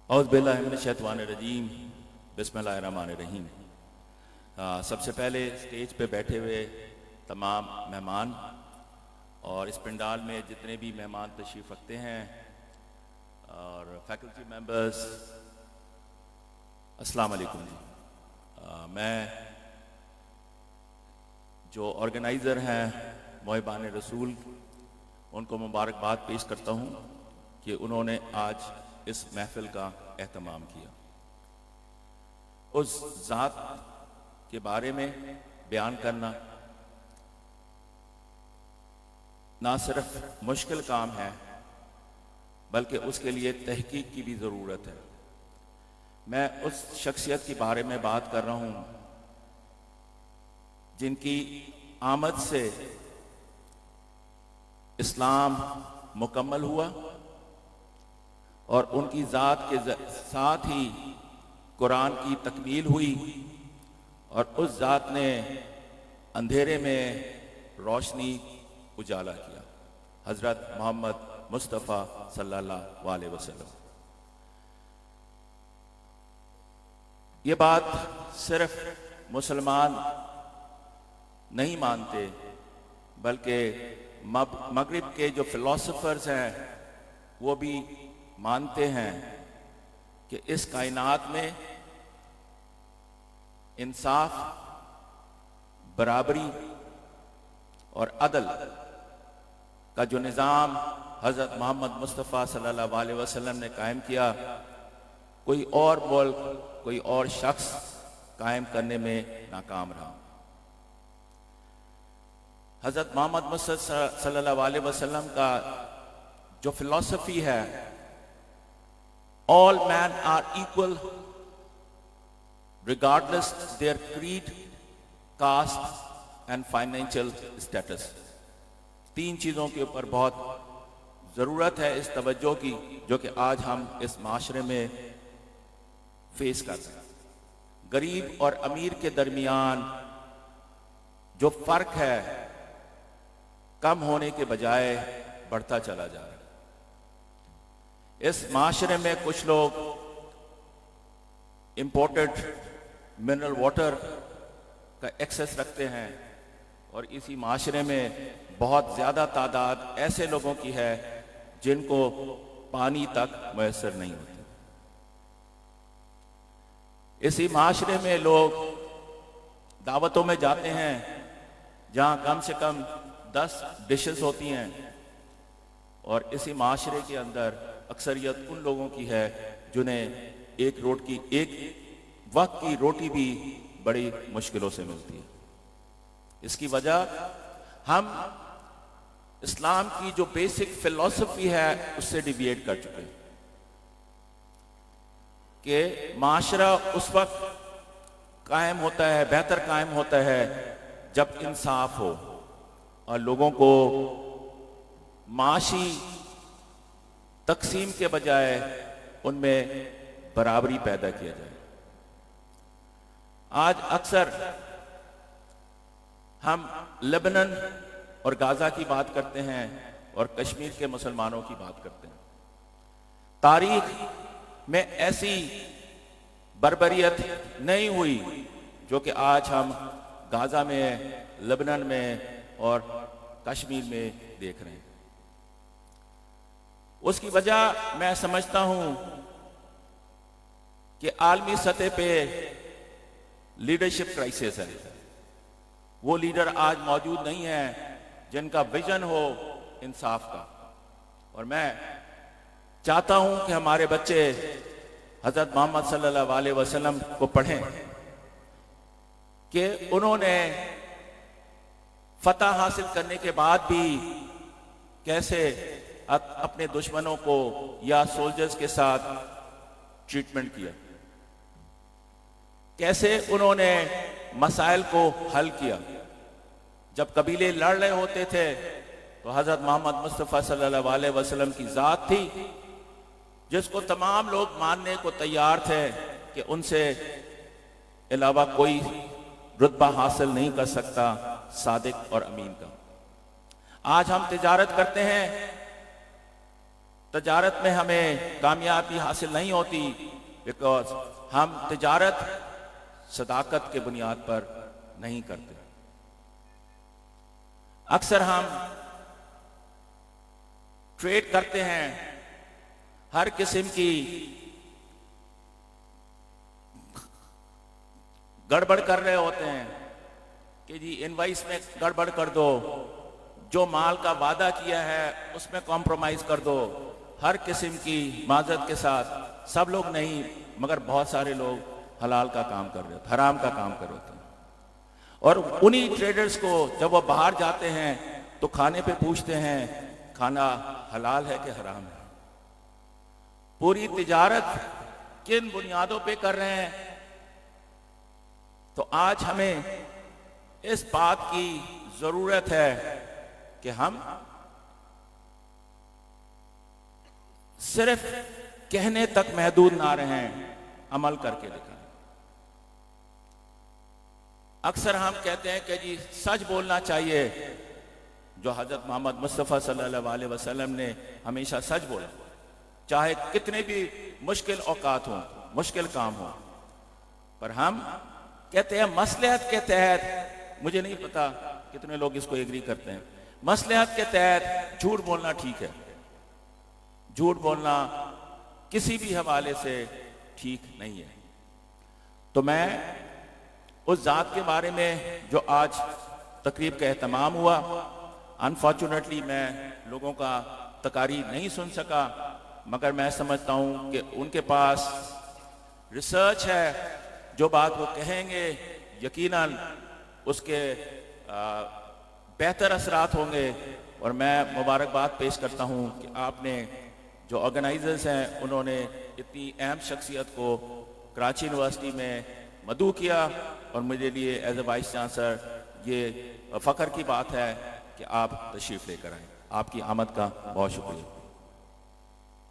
औज़ बिल्लाहि मिनश शैतानिर रजीम बिस्मिल्लाहिर रहमानिर रहीम। सबसे पहले स्टेज पे बैठे हुए तमाम मेहमान और इस पंडाल में जितने भी मेहमान तशरीफ़ रखते हैं और फैकल्टी मेंबर्स, अस्सलाम वालेकुम जी। मैं जो ऑर्गेनाइज़र हैं मोहिबान रसूल, उनको मुबारकबाद पेश करता हूँ कि उन्होंने आज इस महफिल का एहतमाम किया। उस ज़ात के बारे में बयान करना ना सिर्फ मुश्किल काम है बल्कि उसके लिए तहकीक की भी ज़रूरत है। मैं उस शख्सियत के बारे में बात कर रहा हूँ जिनकी आमद से इस्लाम मुकम्मल हुआ और उनकी ज़ात के साथ ही कुरान की तकमील हुई और उस ज़ात ने अंधेरे में रोशनी उजाला किया, हज़रत मोहम्मद मुस्तफ़ा सल्लल्लाहु अलैहि वसल्लम। ये बात सिर्फ मुसलमान नहीं मानते बल्कि मगरिब के जो फिलोसफर्स हैं वो भी मानते हैं कि इस कायनात में इंसाफ, बराबरी और अदल का जो निज़ाम हज़रत मोहम्मद मुस्तफ़ा सल्लल्लाहु अलैहि वसल्लम ने कायम किया, कोई और मुल्क, कोई और शख्स कायम करने में नाकाम रहा। हज़रत मोहम्मद मुस्तफ़ा सल्लल्लाहु अलैहि वसल्लम का जो फिलॉसफी है, all man are equal regardless their creed, caste and financial status. तीन चीज़ों के ऊपर बहुत ज़रूरत है इस तवज्जो की जो कि आज हम इस माशरे में फेस करते हैं। गरीब और अमीर के दरमियान जो फ़र्क है कम होने के बजाय बढ़ता चला जा रहा है। इस माशरे में कुछ लोग इंपोर्टेड मिनरल वाटर का एक्सेस रखते हैं और इसी माशरे में बहुत ज़्यादा तादाद ऐसे लोगों की है जिनको पानी तक मैसर नहीं होती। इसी माशरे में लोग दावतों में जाते हैं जहाँ कम से कम 10 डिशेस होती हैं और इसी माशरे के अंदर अक्सरियत उन लोगों की है जिन्हें एक वक्त की रोटी भी बड़ी मुश्किलों से मिलती है। इसकी वजह हम इस्लाम की जो बेसिक फिलॉसफी है उससे डिविएट कर चुके हैं कि माशरा उस वक्त कायम होता है, बेहतर कायम होता है जब इंसाफ हो और लोगों को माशी तकसीम के बजाय उनमें बराबरी पैदा किया जाए। आज अक्सर हम लेबनान और गाजा की बात करते हैं और कश्मीर के मुसलमानों की बात करते हैं। तारीख में ऐसी बर्बरियत नहीं हुई जो कि आज हम गाजा में, लेबनान में और कश्मीर में देख रहे हैं। उसकी वजह मैं समझता हूं कि आलमी सतह पे लीडरशिप क्राइसिस है। वो लीडर आज मौजूद नहीं है जिनका विजन हो इंसाफ का। और मैं चाहता हूं कि हमारे बच्चे हज़रत मोहम्मद सल्लल्लाहु अलैहि वसल्लम को पढ़ें कि उन्होंने फतह हासिल करने के बाद भी कैसे अपने दुश्मनों को या सोल्जर्स के साथ ट्रीटमेंट किया, कैसे उन्होंने मसाइल को हल किया। जब कबीले लड़ रहे होते थे तो हज़रत मोहम्मद मुस्तफ़ा सल्लल्लाहु अलैहि वसल्लम की ज़ात थी जिसको तमाम लोग मानने को तैयार थे कि उनसे अलावा कोई रुतबा हासिल नहीं कर सकता सादिक और अमीन का। आज हम तिजारत करते हैं तजारत में हमें कामयाबी हासिल नहीं होती, बिकॉज हम तिजारत सदाकत के बुनियाद पर नहीं करते। अक्सर हम ट्रेड करते हैं, हर किस्म की गड़बड़ कर रहे होते हैं कि जी इनवाइस में गड़बड़ कर दो, जो माल का वादा किया है उसमें कॉम्प्रोमाइज कर दो। हर किस्म की माजरत के साथ सब लोग नहीं, मगर बहुत सारे लोग हलाल का काम कर रहे होते, हराम का काम कर रहे होते हैं। और उन्हीं ट्रेडर्स को जब वो बाहर जाते हैं तो खाने पे पूछते हैं खाना हलाल है कि हराम है। पूरी तिजारत किन बुनियादों पे कर रहे हैं? तो आज हमें इस बात की जरूरत है कि हम सिर्फ कहने तक महदूद ना रहें, अमल करके दिखाएं। अक्सर हम कहते हैं कि जी सच बोलना चाहिए, जो हजरत मोहम्मद मुस्तफ़ा सल्लल्लाहु अलैहि वसल्लम ने हमेशा सच बोला, चाहे कितने भी मुश्किल औकात हों, मुश्किल काम हो। पर हम कहते हैं मसलहत के तहत, मुझे नहीं पता कितने लोग इसको एग्री करते हैं, मसलहत के तहत झूठ बोलना ठीक है। झूठ बोलना किसी भी हवाले से ठीक नहीं है। तो मैं उस जात के बारे में जो आज तकरीब का एहतमाम हुआ, अनफॉर्चुनेटली मैं लोगों का तकारीर नहीं सुन सका, मगर मैं समझता हूं कि उनके पास रिसर्च है, जो बात वो कहेंगे यकीनन उसके बेहतर असरात होंगे। और मैं मुबारकबाद पेश करता हूं कि आपने जो ऑर्गेनाइजर्स हैं उन्होंने इतनी अहम शख्सियत को कराची यूनिवर्सिटी में मदऊ किया, और मेरे लिए एज ए वाइस चांसलर ये फ़ख्र की बात है कि आप तशरीफ़ लेकर आए। आपकी आमद का बहुत शुक्रिया।